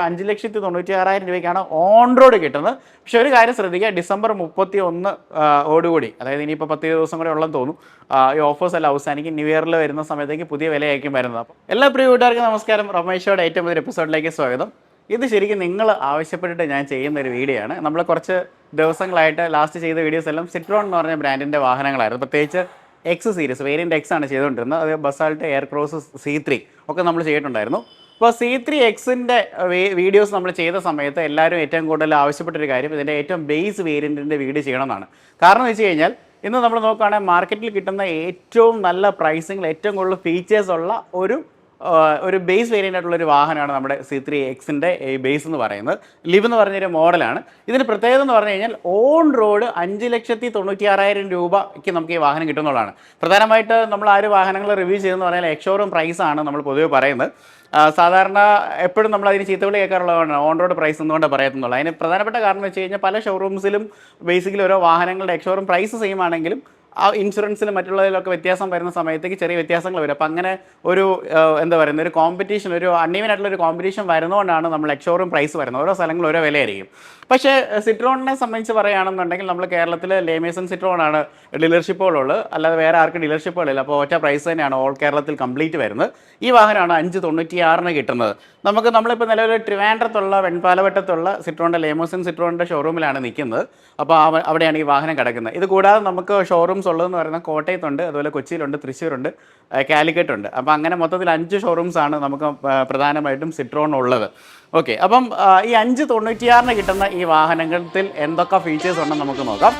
5,96,000 രൂപയ്ക്കാണ് on road കിട്ടുന്നത്. പക്ഷെ ഒരു കാര്യം ശ്രദ്ധിക്കുക, ഡിസംബർ 31 ഓടുകൂടി, അതായത് ഇനിയിപ്പോൾ 10 ദിവസം കൂടെ ഉള്ളതെന്ന് തോന്നുന്നു, ഈ ഓഫേഴ്സ് എല്ലാം അവസാനിക്കും. ന്യൂ ഇയറിൽ വരുന്ന സമയത്തേക്ക് പുതിയ വിലയായിരിക്കും വരുന്നത്. അപ്പോൾ എല്ലാ പ്രിയ കൂട്ടുകാർക്കും നമസ്കാരം. റമേഷോയുടെ ഏറ്റവും പുതിയ എപ്പിസോഡിലേക്ക് സ്വാഗതം. ഇത് ശരിക്കും നിങ്ങൾ ആവശ്യപ്പെട്ടിട്ട് ഞാൻ ചെയ്യുന്ന ഒരു വീഡിയോ ആണ്. നമ്മൾ കുറച്ച് ദിവസങ്ങളായിട്ട് ലാസ്റ്റ് ചെയ്ത വീഡിയോസ് എല്ലാം സിട്രോൺ എന്ന് പറഞ്ഞ ബ്രാൻഡിൻ്റെ വാഹനങ്ങളായിരുന്നു. പ്രത്യേകിച്ച് എക്സ് സീരീസ്, വേരിയൻ്റ് എക്സ് ആണ് ചെയ്തുകൊണ്ടിരുന്നത്. അത് ബസാൾട്ട്, എയർക്രോസ്, C3 ഒക്കെ നമ്മൾ ചെയ്തിട്ടുണ്ടായിരുന്നു. അപ്പോൾ C3 എക്സിൻ്റെ വീഡിയോസ് നമ്മൾ ചെയ്ത സമയത്ത് എല്ലാവരും ഏറ്റവും കൂടുതൽ ആവശ്യപ്പെട്ടൊരു കാര്യം ഇതിൻ്റെ ഏറ്റവും ബേസ് വേരിയൻറ്റിൻ്റെ വീഡിയോ ചെയ്യണമെന്നാണ്. കാരണം എന്ന് വെച്ച് കഴിഞ്ഞാൽ ഇന്ന് നമ്മൾ നോക്കുകയാണെങ്കിൽ മാർക്കറ്റിൽ കിട്ടുന്ന ഏറ്റവും നല്ല പ്രൈസിങ്ങിൽ ഏറ്റവും കൂടുതൽ ഫീച്ചേഴ്സ് ഉള്ള ഒരു ബേസ് വേരിയൻ്റ് ആയിട്ടുള്ളൊരു വാഹനമാണ് നമ്മുടെ C3 എക്സിൻ്റെ ഈ ബേസ് എന്ന് പറയുന്നത്. ലിവ് എന്ന് പറഞ്ഞൊരു മോഡലാണ്. ഇതിന് പ്രത്യേകത എന്ന് പറഞ്ഞു കഴിഞ്ഞാൽ ഓൺ റോഡ് 5,96,000 രൂപയ്ക്ക് നമുക്ക് ഈ വാഹനം കിട്ടുന്നതാണ്. പ്രധാനമായിട്ട് നമ്മൾ ആ ഒരു വാഹനങ്ങൾ റിവ്യൂ ചെയ്തെന്ന് പറഞ്ഞാൽ എക്സ്ഷോറൂം പ്രൈസാണ് നമ്മൾ പൊതുവെ പറയുന്നത്. സാധാരണ എപ്പോഴും നമ്മൾ അതിന് ചീത്തവിളി കേൾക്കാറുള്ളതാണ് ഓൺ റോഡ് പ്രൈസ് എന്നുകൊണ്ട് പറയത്തുന്നുള്ളൂ. അതിന് പ്രധാനപ്പെട്ട കാരണം എന്ന് വെച്ച് കഴിഞ്ഞാൽ പല ഷോറൂംസിലും ബേസിക്കലി ഓരോ വാഹനങ്ങളുടെ എക്സ്ഷോറൂം പ്രൈസ് സെയിം ആണെങ്കിലും ആ ഇൻഷുറൻസിലും മറ്റുള്ളതിലൊക്കെ വ്യത്യാസം വരുന്ന സമയത്തേക്ക് ചെറിയ വ്യത്യാസങ്ങൾ വരും. അപ്പോൾ അങ്ങനെ ഒരു എന്താ പറയുന്നത്, ഒരു കോമ്പറ്റീഷൻ, ഒരു അൺഈവൻ ആയിട്ടുള്ളൊരു കോമ്പറ്റീഷൻ വരുന്നതുകൊണ്ടാണ് നമ്മൾ എക്സ്ഷോറൂം പ്രൈസ് വരുന്നത്. ഓരോ സ്ഥലങ്ങളിൽ ഓരോ വിലയായിരിക്കും. പക്ഷേ സിട്രോണിനെ സംബന്ധിച്ച് പറയുകയാണെന്നുണ്ടെങ്കിൽ നമ്മൾ കേരളത്തിൽ ലേമേസൺ സിട്രോണാണ് ഡീലർഷിപ്പുകളുള്ളത്, അല്ലാതെ വേറെ ആർക്കും ഡീലർഷിപ്പുകളില്ല. അപ്പോൾ ഒറ്റ പ്രൈസ് തന്നെയാണ് ഓൾ കേരളത്തിൽ കംപ്ലീറ്റ് വരുന്നത്. ഈ വാഹനമാണ് 5,96,000 കിട്ടുന്നത്. നമ്മളിപ്പോൾ നിലവിൽ ട്രിവാൻഡ്രത്തുള്ള വെൺപാലവട്ടത്തുള്ള സിട്രോണിൻ്റെ ലേമേസൺ സിട്രോണിൻ്റെ ഷോറൂമിലാണ് നിൽക്കുന്നത്. അപ്പോൾ അവിടെയാണ് ഈ വാഹനം കിടക്കുന്നത്. ഇത് കൂടാതെ നമുക്ക് ഷോറൂംസ് ഉള്ളതെന്ന് പറയുന്നത് കോട്ടയത്തുണ്ട്, അതുപോലെ കൊച്ചിയിലുണ്ട്, തൃശ്ശൂരുണ്ട്, കാലിക്കറ്റുണ്ട്. അപ്പോൾ അങ്ങനെ മൊത്തത്തിൽ 5 ഷോറൂംസാണ് നമുക്ക് പ്രധാനമായിട്ടും സിട്രോൺ ഉള്ളത്. ഓക്കെ, അപ്പം ഈ 5,96,000 കിട്ടുന്ന ഈ വാഹനത്തിൽ എന്തൊക്കെ ഫീച്ചേഴ്സ് ഉണ്ടെന്ന് നമുക്ക് നോക്കാം.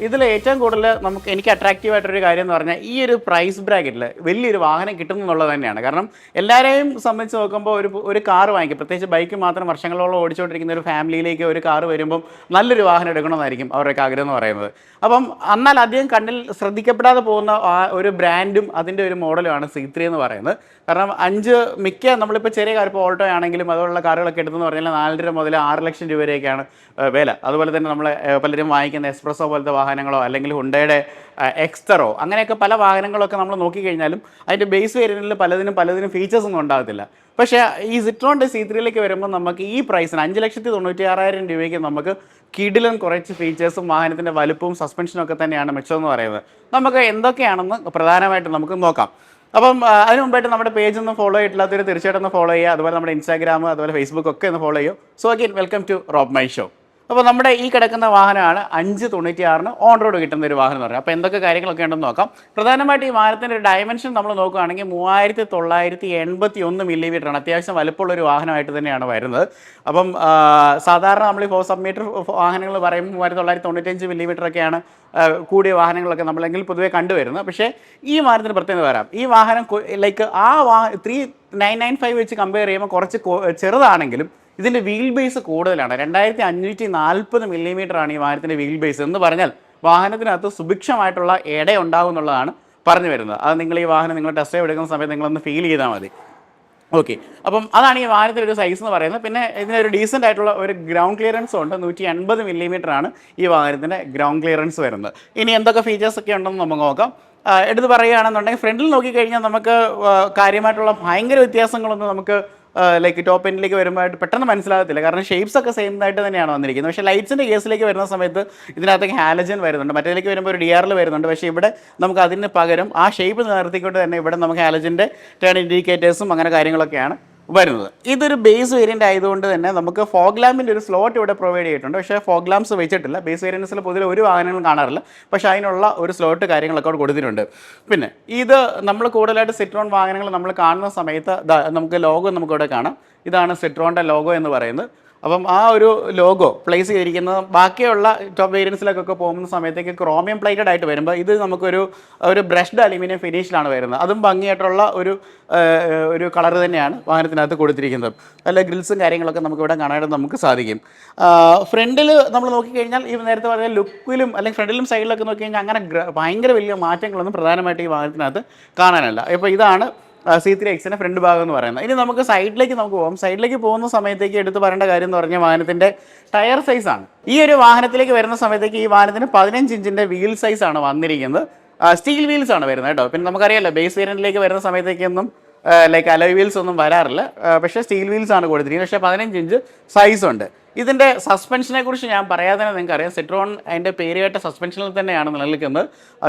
ഇതിൽ ഏറ്റവും കൂടുതൽ എനിക്ക് അട്രാക്റ്റീവ് ആയിട്ടൊരു കാര്യം എന്ന് പറഞ്ഞാൽ ഈ ഒരു പ്രൈസ് ബ്രാക്കറ്റിൽ വലിയൊരു വാഹനം കിട്ടുന്നു എന്നുള്ളത് തന്നെയാണ്. കാരണം എല്ലാവരെയും സംബന്ധിച്ച് നോക്കുമ്പോൾ ഒരു കാർ വാങ്ങിക്കും, പ്രത്യേകിച്ച് ബൈക്ക് മാത്രം വർഷങ്ങളോളം ഓടിച്ചുകൊണ്ടിരിക്കുന്ന ഒരു ഫാമിലിയിലേക്ക് ഒരു കാർ വരുമ്പം നല്ലൊരു വാഹനം എടുക്കണമെന്നായിരിക്കും അവരുടെയൊക്കെ ആഗ്രഹം എന്ന് പറയുന്നത്. അപ്പം എന്നാൽ അധികം കണ്ണിൽ ശ്രദ്ധിക്കപ്പെടാതെ പോകുന്ന ഒരു ബ്രാൻഡും അതിൻ്റെ ഒരു മോഡലുമാണ് C3 എന്ന് പറയുന്നത്. കാരണം മിക്ക നമ്മളിപ്പോൾ ചെറിയ കാർ, ഇപ്പോൾ ഓൾട്ടോ ആണെങ്കിലും അതുപോലുള്ള കാറുകളൊക്കെ എടുത്തെന്ന് പറഞ്ഞാൽ 4.5 മുതൽ 6 ലക്ഷം രൂപ വരെയൊക്കെയാണ് വില. അതുപോലെ തന്നെ നമ്മൾ പലരും വാങ്ങിക്കുന്ന എക്സ്പ്രസോ പോലത്തെ വാഹനങ്ങളോ അല്ലെങ്കിൽ ഹുണ്ടയുടെ എക്സ്റ്ററോ അങ്ങനെയൊക്കെ പല വാഹനങ്ങളൊക്കെ നമ്മൾ നോക്കിക്കഴിഞ്ഞാലും അതിൻ്റെ ബേസ് വേരിയൻറ്റിൽ പലതിനും ഫീച്ചേഴ്സ് ഒന്നും ഉണ്ടാകത്തില്ല. പക്ഷേ ഈ സിട്രോണിൻ്റെ C3യിലേക്ക് വരുമ്പോൾ നമുക്ക് ഈ പ്രൈസിന് 5,96,000 രൂപയ്ക്ക് നമുക്ക് കിടിലൻ കുറച്ച് ഫീച്ചേഴ്സും വാഹനത്തിൻ്റെ വലുപ്പവും സസ്പെൻഷനും ഒക്കെ തന്നെയാണ് മെച്ചമെന്ന് പറയുന്നത്. നമുക്ക് എന്തൊക്കെയാണെന്ന് പ്രധാനമായിട്ടും നമുക്ക് നോക്കാം. അപ്പം അതിന് മുമ്പായിട്ട് നമ്മുടെ പേജ് ഒന്ന് ഫോളോ ചെയ്തിട്ടില്ലാത്തവർ തീർച്ചയായിട്ടും ഒന്ന് ഫോളോ ചെയ്യുക. അതുപോലെ നമ്മുടെ ഇൻസ്റ്റാഗ്രാം, അതുപോലെ ഫേസ്ബുക്ക് ഒക്കെ ഒന്ന് ഫോളോ ചെയ്യും. So again welcome to rob my show. അപ്പോൾ നമ്മുടെ ഈ കിടക്കുന്ന വാഹനമാണ് 5,96,000 ഓൺ റോഡ് കിട്ടുന്ന ഒരു വാഹനം എന്ന് പറയുന്നത്. അപ്പോൾ എന്തൊക്കെ കാര്യങ്ങളൊക്കെ ഉണ്ടെന്ന് നോക്കാം. പ്രധാനമായിട്ട് ഈ വാഹനത്തിൻ്റെ ഒരു ഡയമെൻഷൻ നമ്മൾ നോക്കുകയാണെങ്കിൽ 3,981 മില്ലിമീറ്ററാണ്. അത്യാവശ്യം വലുപ്പമുള്ളൊരു വാഹനമായിട്ട് തന്നെയാണ് വരുന്നത്. അപ്പം സാധാരണ നമ്മൾ ഈ 4 സബ്-മീറ്റർ വാഹനങ്ങൾ പറയുമ്പോൾ 3,995 മില്ലിമീറ്ററൊക്കെയാണ് കൂടിയ വാഹനങ്ങളൊക്കെ നമ്മളെങ്കിൽ പൊതുവെ കണ്ടുവരുന്നത്. പക്ഷേ ഈ വാഹനത്തിന് പ്രത്യേകത വരാം. ഈ വാഹനം ലൈക്ക് 3995 വെച്ച് കമ്പയർ ചെയ്യുമ്പോൾ കുറച്ച് ചെറുതാണെങ്കിലും ഇതിൻ്റെ വീൽ ബേസ് കൂടുതലാണ്. 2,540 മില്ലിമീറ്ററാണ് ഈ വാഹനത്തിൻ്റെ വീൽ ബേസ്. എന്ന് പറഞ്ഞാൽ വാഹനത്തിനകത്ത് സുഭിക്ഷമായിട്ടുള്ള എട ഉണ്ടാകും എന്നുള്ളതാണ് പറഞ്ഞു വരുന്നത്. അത് നിങ്ങൾ ഈ വാഹനം നിങ്ങൾ ടെസ്റ്റ് ഡ്രൈവ് എടുക്കുന്ന സമയത്ത് നിങ്ങളൊന്ന് ഫീൽ ചെയ്താൽ മതി. ഓക്കെ, അപ്പം അതാണ് ഈ വാഹനത്തിൻ്റെ ഒരു സൈസ് എന്ന് പറയുന്നത്. പിന്നെ ഇതിനൊരു ഡീസൻ്റ് ആയിട്ടുള്ള ഒരു ഗ്രൗണ്ട് ക്ലിയറൻസ് ഉണ്ട്. 180 മില്ലിമീറ്ററാണ് ഈ വാഹനത്തിൻ്റെ ഗ്രൗണ്ട് ക്ലിയറൻസ് വരുന്നത്. ഇനി എന്തൊക്കെ ഫീച്ചേഴ്സ് ഒക്കെ ഉണ്ടെന്ന് നമുക്ക് നോക്കാം. എടുത്ത് പറയുകയാണെന്നുണ്ടെങ്കിൽ ഫ്രണ്ടിൽ നോക്കിക്കഴിഞ്ഞാൽ നമുക്ക് കാര്യമായിട്ടുള്ള ഭയങ്കര വ്യത്യാസങ്ങളൊന്നും നമുക്ക് ലൈക്ക് ടോപ്പ് എൻഡിലേക്ക് വരുമ്പോഴായിട്ട് പെട്ടെന്ന് മനസ്സിലാകത്തില്ല. കാരണം ഷേപ്സ് ഒക്കെ സെയിം ആയിട്ട് തന്നെയാണ് വന്നിരിക്കുന്നത്. പക്ഷേ ലൈറ്റ്സിൻ്റെ കേസിലേക്ക് വരുന്ന സമയത്ത് ഇതിനകത്തേക്ക് ഹാലജൻ വരുന്നുണ്ട്, മറ്റേതിലേക്ക് വരുമ്പോൾ ഒരു DRL വരുന്നുണ്ട്. പക്ഷേ ഇവിടെ നമുക്ക് അതിന് പകരം ആ ഷേപ്പ് നിർത്തിക്കൊണ്ട് തന്നെ ഇവിടെ നമുക്ക് ഹാലജൻ്റെ ടേൺ ഇൻഡിക്കേറ്റേഴ്സും അങ്ങനെ കാര്യങ്ങളൊക്കെയാണ് വരുന്നത്. ഇതൊരു ബേസ് വേരിയൻ്റ് ആയതുകൊണ്ട് തന്നെ നമുക്ക് ഫോഗ് ലാമ്പിൻ്റെ ഒരു സ്ലോട്ട് ഇവിടെ പ്രൊവൈഡ് ചെയ്തിട്ടുണ്ട്. പക്ഷേ ഫോഗ് ലാംപ്സ് വെച്ചിട്ടില്ല. ബേസ് വേരിയൻസിൽ പൊതുവെ ഒരു വാഹനങ്ങളും കാണാറില്ല, പക്ഷേ അതിനുള്ള ഒരു സ്ലോട്ട് കാര്യങ്ങളൊക്കെ അവിടെ കൊടുത്തിട്ടുണ്ട്. പിന്നെ ഇത് നമ്മൾ കൂടുതലായിട്ട് സിട്രോൺ വാഹനങ്ങൾ നമ്മൾ കാണുന്ന സമയത്ത് നമുക്ക് ലോഗോ നമുക്കിവിടെ കാണാം. ഇതാണ് സിട്രോണിൻ്റെ ലോഗോ എന്ന് പറയുന്നത്. അപ്പം ആ ഒരു ലോഗോ പ്ലേസ് ചെയ്തിരിക്കുന്നത് ബാക്കിയുള്ള ടോപ്പ് വേരിയൻസിലേക്കൊക്കെ പോകുന്ന സമയത്തേക്ക് ക്രോമിയം പ്ലേറ്റഡ് ആയിട്ട് വരുമ്പോൾ ഇത് നമുക്കൊരു ബ്രഷ്ഡ് അലുമിനിയം ഫിനിഷിലാണ് വരുന്നത്. അതും ഭംഗിയായിട്ടുള്ള ഒരു കളർ തന്നെയാണ് വാഹനത്തിനകത്ത് കൊടുത്തിരിക്കുന്നത്. നല്ല ഗ്രിൽസും കാര്യങ്ങളൊക്കെ നമുക്കിവിടെ കാണാനായിട്ട് നമുക്ക് സാധിക്കും. ഫ്രണ്ടിൽ നമ്മൾ നോക്കിക്കഴിഞ്ഞാൽ ഈ നേരത്തെ പറഞ്ഞ ലുക്കിലും അല്ലെങ്കിൽ ഫ്രണ്ടിലും സൈഡിലൊക്കെ നോക്കിക്കഴിഞ്ഞാൽ അങ്ങനെ ഭയങ്കര വലിയ മാറ്റങ്ങളൊന്നും പ്രധാനമായിട്ട് ഈ വാഹനത്തിനകത്ത് കാണാനല്ല. ഇപ്പോൾ ഇതാണ് C3Xൻ്റെ ഫ്രണ്ട് ഭാഗം എന്ന് പറയുന്നത്. ഇനി നമുക്ക് സൈഡിലേക്ക് പോകാം. സൈഡിലേക്ക് പോകുന്ന സമയത്തേക്ക് എടുത്ത് പറയേണ്ട കാര്യം എന്ന് പറഞ്ഞാൽ വാഹനത്തിൻ്റെ ടയർ സൈസാണ്. ഈ ഒരു വാഹനത്തിലേക്ക് വരുന്ന സമയത്തേക്ക് ഈ വാഹനത്തിന് 15 ഇഞ്ചിൻ്റെ വീൽ സൈസാണ് വന്നിരിക്കുന്നത്. സ്റ്റീൽ വീൽസ് ആണ് വരുന്നത് കേട്ടോ. പിന്നെ നമുക്കറിയാമല്ലോ ബേസ് വേരിയൻറ്റിലേക്ക് വരുന്ന സമയത്തേക്കൊന്നും ലൈക്ക് അലോയ് വീൽസ് ഒന്നും വരാറില്ല. പക്ഷേ സ്റ്റീൽ വീൽസ് ആണ് കൊടുത്തിരിക്കുന്നത്. പക്ഷേ 15 ഇഞ്ച് സൈസ് ഉണ്ട്. ഇതിൻ്റെ സസ്പെൻഷനെ കുറിച്ച് ഞാൻ പറയാതെ തന്നെ നിങ്ങൾക്കറിയാം, സിട്രോൺ അതിൻ്റെ പേര് കേട്ട സസ്പെൻഷനിൽ തന്നെയാണ് നിലനിൽക്കുന്നത്.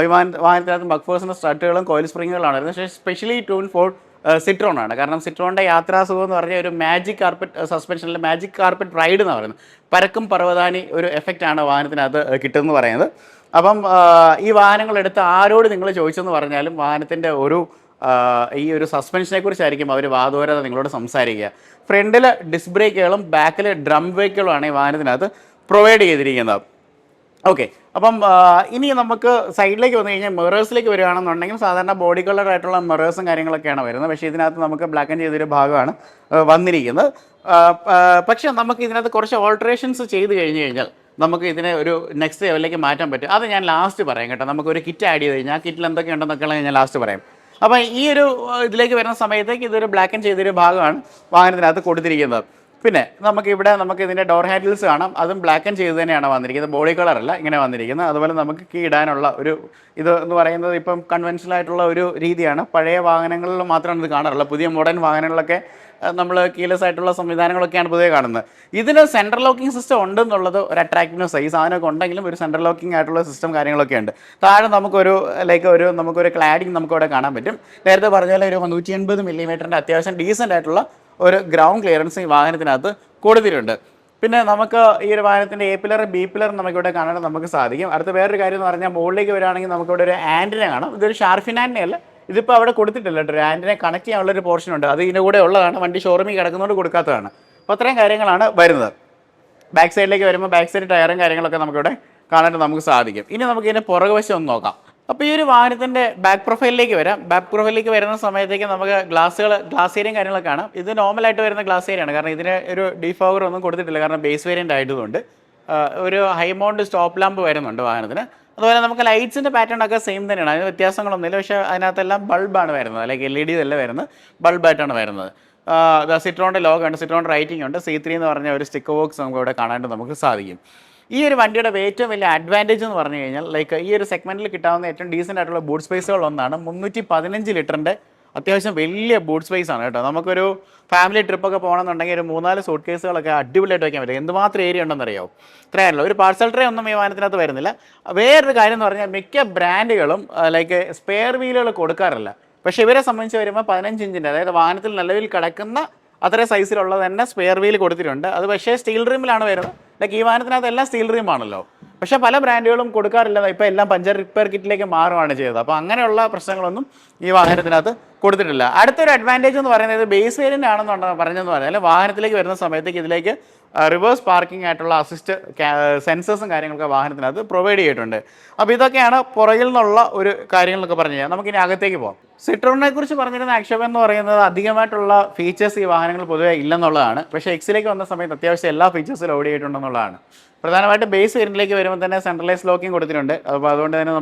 വാഹനത്തിനകത്ത് ബക്ഫേഴ്സിൻ്റെ സ്ട്രട്ടുകളും കോയിൽ സ്പ്രിങ്ങുകളാണ് വരുന്നത്. പക്ഷേ സ്പെഷ്യലി ട്യൂൺ ഫോർ സിട്രോൺ ആണ്. കാരണം സിട്രോണിൻ്റെ യാത്രാസുഖം എന്ന് പറഞ്ഞാൽ ഒരു മാജിക് കാർപ്പറ്റ് സസ്പെൻഷനിൽ മാജിക് കാർപ്പറ്റ് റൈഡ് എന്ന് പറയുന്നത്, പരക്കും പർവ്വതാനി ഒരു എഫക്റ്റാണ് വാഹനത്തിനകത്ത് കിട്ടുമെന്ന് പറയുന്നത്. അപ്പം ഈ വാഹനങ്ങളെടുത്ത് ആരോട് നിങ്ങൾ ചോദിച്ചെന്ന് പറഞ്ഞാലും വാഹനത്തിൻ്റെ ഈ ഒരു സസ്പെൻഷനെ കുറിച്ചായിരിക്കും അവർ വാദോരാതെ നിങ്ങളോട് സംസാരിക്കുക. ഫ്രണ്ടിൽ ഡിസ്ക് ബ്രേക്കുകളും ബാക്കിൽ ഡ്രം ബ്രേക്കുകളുമാണ് ഈ വാഹനത്തിനകത്ത് പ്രൊവൈഡ് ചെയ്തിരിക്കുന്നത്. ഓക്കെ, അപ്പം ഇനി നമുക്ക് സൈഡിലേക്ക് വന്നു കഴിഞ്ഞാൽ മിറേഴ്സിലേക്ക് വരികയാണെന്നുണ്ടെങ്കിൽ സാധാരണ ബോഡി കളർ ആയിട്ടുള്ള മിറേഴ്സും കാര്യങ്ങളൊക്കെയാണ് വരുന്നത്. പക്ഷേ ഇതിനകത്ത് നമുക്ക് ബ്ലാക്ക് ആൻഡ് ചെയ്തൊരു ഭാഗമാണ് വന്നിരിക്കുന്നത്. പക്ഷേ നമുക്ക് ഇതിനകത്ത് കുറച്ച് ഓൾട്ടറേഷൻസ് ചെയ്ത് കഴിഞ്ഞാൽ നമുക്ക് ഇതിനെ ഒരു നെക്സ്റ്റ് ലെവലിലേക്ക് മാറ്റാൻ പറ്റും. അത് ഞാൻ ലാസ്റ്റ് പറയാം കേട്ടോ. നമുക്കൊരു കിറ്റ് ആഡ് ചെയ്ത് കഴിഞ്ഞാൽ ആ കിറ്റിൽ എന്തൊക്കെയുണ്ടെന്നൊക്കെയുള്ള ഞാൻ ലാസ്റ്റ് പറയാം. അപ്പോൾ ഈ ഒരു ഇതിലേക്ക് വരുന്ന സമയത്തേക്ക് ഇതൊരു ബ്ലാക്ക് ആൻഡ് ചെയ്തൊരു ഭാഗമാണ് വാഹനത്തിനകത്ത് കൊടുത്തിരിക്കുന്നത്. പിന്നെ നമുക്ക് ഇതിൻ്റെ ഡോർ ഹാൻഡിൽസ് കാണാം. അതും ബ്ലാക്ക് ആൻഡ് ചെയ്ത് തന്നെയാണ് വന്നിരിക്കുന്നത്, ബോഡി കളറല്ല ഇങ്ങനെ വന്നിരിക്കുന്നത്. അതുപോലെ നമുക്ക് കീ ഇടാനുള്ള ഇത് എന്ന് പറയുന്നത് ഇപ്പം കൺവെൻഷനൽ ആയിട്ടുള്ള ഒരു രീതിയാണ്. പഴയ വാഹനങ്ങളിൽ മാത്രമാണ് ഇത് കാണാറുള്ളത്. പുതിയ മോഡേൺ വാഹനങ്ങളിലൊക്കെ നമ്മൾ കീലെസ് ആയിട്ടുള്ള സംവിധാനങ്ങളൊക്കെയാണ് പൊതുവെ കാണുന്നത്. ഇതിന് സെൻട്രൽ ലോക്കിംഗ് സിസ്റ്റം ഉണ്ടെന്നുള്ളത് ഒരു അട്രാക്റ്റീവ്നെസ്. ഈ സാധനമൊക്കെ ഉണ്ടെങ്കിലും ഒരു സെൻട്രൽ ലോക്കിംഗ് ആയിട്ടുള്ള സിസ്റ്റം കാര്യങ്ങളൊക്കെ ഉണ്ട്. താഴെ നമുക്കൊരു ക്ലാഡിങ് നമുക്കിവിടെ കാണാൻ പറ്റും. നേരത്തെ പറഞ്ഞ പോലെ ഒരു 180 മില്ലിമീറ്ററിൻ്റെ അത്യാവശ്യം ഡീസൻ്റ് ആയിട്ടുള്ള ഒരു ഗ്രൗണ്ട് ക്ലിയറൻസ് ഈ വാഹനത്തിനകത്ത് കൊടുത്തിട്ടുണ്ട്. പിന്നെ നമുക്ക് ഈ ഒരു വാഹനത്തിൻ്റെ A പില്ലർ B പില്ലർ നമുക്കിവിടെ കാണാൻ നമുക്ക് സാധിക്കും. അടുത്ത വേറൊരു കാര്യം എന്ന് പറഞ്ഞാൽ മുകളിലേക്ക് വരികയാണെങ്കിൽ നമുക്കിവിടെ ഒരു ആൻറ്റിന കാണാം. ഇതൊരു ഷാർഫിൻ ആൻറ്റിനയല്ല, ഇതിപ്പോൾ അവിടെ കൊടുത്തിട്ടില്ല കേട്ടോ. ഒരു ആൻറ്റിനെ കണക്ട് ചെയ്യാനുള്ളൊരു പോർഷൻ ഉണ്ട്, അത് ഇതിൻ്റെ കൂടെ ഉള്ളതാണ്. വണ്ടി ഷോറൂമിൽ കിടക്കുന്നതുകൊണ്ട് കൊടുക്കാത്തതാണ്. അപ്പോൾ അത്രയും കാര്യങ്ങളാണ് വരുന്നത്. ബാക്ക് സൈഡിലേക്ക് വരുമ്പോൾ ബാക്ക് സൈഡ് ടയറും കാര്യങ്ങളൊക്കെ നമുക്കിവിടെ കാണാൻ നമുക്ക് സാധിക്കും. ഇനി നമുക്ക് ഇതിൻ്റെ പുറകുവശം ഒന്ന് നോക്കാം. അപ്പോൾ ഈ ഒരു വാഹനത്തിൻ്റെ ബാക്ക് പ്രൊഫൈലിലേക്ക് വരാം. ബാക്ക് പ്രൊഫൈലിലേക്ക് വരുന്ന സമയത്തേക്ക് നമുക്ക് ഗ്ലാസ് ഏരിയയും കാര്യങ്ങളൊക്കെ കാണാം. ഇത് നോർമലായിട്ട് വരുന്ന ഗ്ലാസ് ഏരിയയാണ്. കാരണം ഇതിന് ഒരു ഡിഫോഗർ ഒന്നും കൊടുത്തിട്ടില്ല, കാരണം ബേസ് വേരിയൻ്റ് ആയതുകൊണ്ട്. ഒരു ഹൈ മൗണ്ട് സ്റ്റോപ്പ് ലാമ്പ് വരുന്നുണ്ട് വാഹനത്തിന്. അതുപോലെ നമുക്ക് ലൈറ്റ്സിൻ്റെ പാറ്റേൺ ഒക്കെ സെയിം തന്നെയാണ്, അതിന് വ്യത്യാസങ്ങളൊന്നുമില്ല. പക്ഷേ അതിനകത്തെല്ലാം ബൾബാണ് വരുന്നത്, അല്ലെങ്കിൽ LED ഇതല്ല വരുന്നത്, ബൾബായിട്ടാണ് വരുന്നത്. സിട്രോണിൻ്റെ ലോഗോ ഉണ്ട്, സിട്രോൺ റൈറ്റിംഗ് ഉണ്ട്. C3 എന്ന് പറഞ്ഞ ഒരു സ്റ്റിക്കർ ബോക്സ് നമുക്ക് ഇവിടെ കാണാനായിട്ട് നമുക്ക് സാധിക്കും. ഈ ഒരു വണ്ടിയുടെ ഏറ്റവും വലിയ അഡ്വാൻറ്റേജ് എന്ന് പറഞ്ഞു കഴിഞ്ഞാൽ ഈ ഒരു സെഗ്മെൻറ്റിൽ കിട്ടാവുന്ന ഏറ്റവും ഡീസൻ്റ് ആയിട്ടുള്ള ബൂട്ട് സ്പേസുകൾ ഒന്നാണ്. 315 ലിറ്ററിൻ്റെ അത്യാവശ്യം വലിയ ബൂട്ട് സ്പേസ് ആണ് കേട്ടോ. നമുക്കൊരു ഫാമിലി ട്രിപ്പൊക്കെ പോകണമെന്നുണ്ടെങ്കിൽ ഒരു 3-4 സൂട്ട് കേസുകളൊക്കെ അടിപൊളിയായിട്ട് വയ്ക്കാൻ പറ്റും. എന്തുമാത്രം ഏരിയ ഉണ്ടെന്നറിയാമോ? ഇത്രയല്ലോ. ഒരു പാർസൽ ട്രേ ഒന്നും ഈ വാഹനത്തിനകത്ത് വരുന്നില്ല. വേറൊരു കാര്യം എന്ന് പറഞ്ഞാൽ മിക്ക ബ്രാൻഡുകളും സ്പെയർ വീലുകൾ കൊടുക്കാറില്ല. പക്ഷേ ഇവരെ സംബന്ധിച്ച് വരുമ്പോൾ 15 ഇഞ്ചിൻ്റെ, അതായത് വാഹനത്തിൽ നിലവിൽ കിടക്കുന്ന അത്രയും സൈസിലുള്ളത് തന്നെ സ്പെയർ വീൽ കൊടുത്തിട്ടുണ്ട്. അത് പക്ഷേ സ്റ്റീൽ റിമ്മിലാണ് വരുന്നത്. ഈ വാഹനത്തിനകത്ത് എല്ലാം സ്റ്റീൽ റിമാണല്ലോ. പക്ഷേ പല ബ്രാൻഡുകളും കൊടുക്കാറില്ല. ഇപ്പോൾ എല്ലാം പഞ്ചർ റിപ്പയർ കിറ്റിലേക്ക് മാറുകയാണ് ചെയ്തത്. അപ്പോൾ അങ്ങനെയുള്ള പ്രശ്നങ്ങളൊന്നും ഈ വാഹനത്തിനകത്ത് കൊടുത്തിട്ടില്ല. അടുത്തൊരു അഡ്വാൻറ്റേജ് എന്ന് പറയുന്നത് ബേസ് വേരിയൻ്റ് ആണെന്നുണ്ടെന്ന് പറഞ്ഞെന്ന് പറഞ്ഞാൽ വാഹനത്തിലേക്ക് വരുന്ന സമയത്തേക്ക് ഇതിലേക്ക് റിവേഴ്സ് പാർക്കിംഗ് ആയിട്ടുള്ള അസിസ്റ്റ് സെൻസേഴ്സും കാര്യങ്ങളൊക്കെ വാഹനത്തിനകത്ത് പ്രൊവൈഡ് ചെയ്തിട്ടുണ്ട്. അപ്പോൾ ഇതൊക്കെയാണ് പുറകിൽ നിന്നുള്ള ഒരു കാര്യങ്ങളൊക്കെ പറഞ്ഞു കഴിഞ്ഞാൽ നമുക്കിനി അകത്തേക്ക് പോകാം. സിട്രോണിനെ കുറിച്ച് പറഞ്ഞിരുന്ന ആക്ഷേപം എന്ന് പറയുന്നത് അധികമായിട്ടുള്ള ഫീച്ചേഴ്സ് ഈ വാഹനങ്ങൾ പൊതുവെ ഇല്ലെന്നുള്ളതാണ്. പക്ഷേ എക്സിലേക്ക് വന്ന സമയത്ത് അത്യാവശ്യം എല്ലാ ഫീച്ചേഴ്സും ലോഡ് ചെയ്തിട്ടുണ്ടെന്നുള്ളതാണ്. പ്രധാനമായിട്ട് ബേസ് വേരിയൻറ്റിലേക്ക് വരുമ്പോൾ തന്നെ സെൻട്രലൈസ് ലോക്കിംഗ് കൊടുത്തിട്ടുണ്ട്. അപ്പോൾ അതുകൊണ്ട് തന്നെ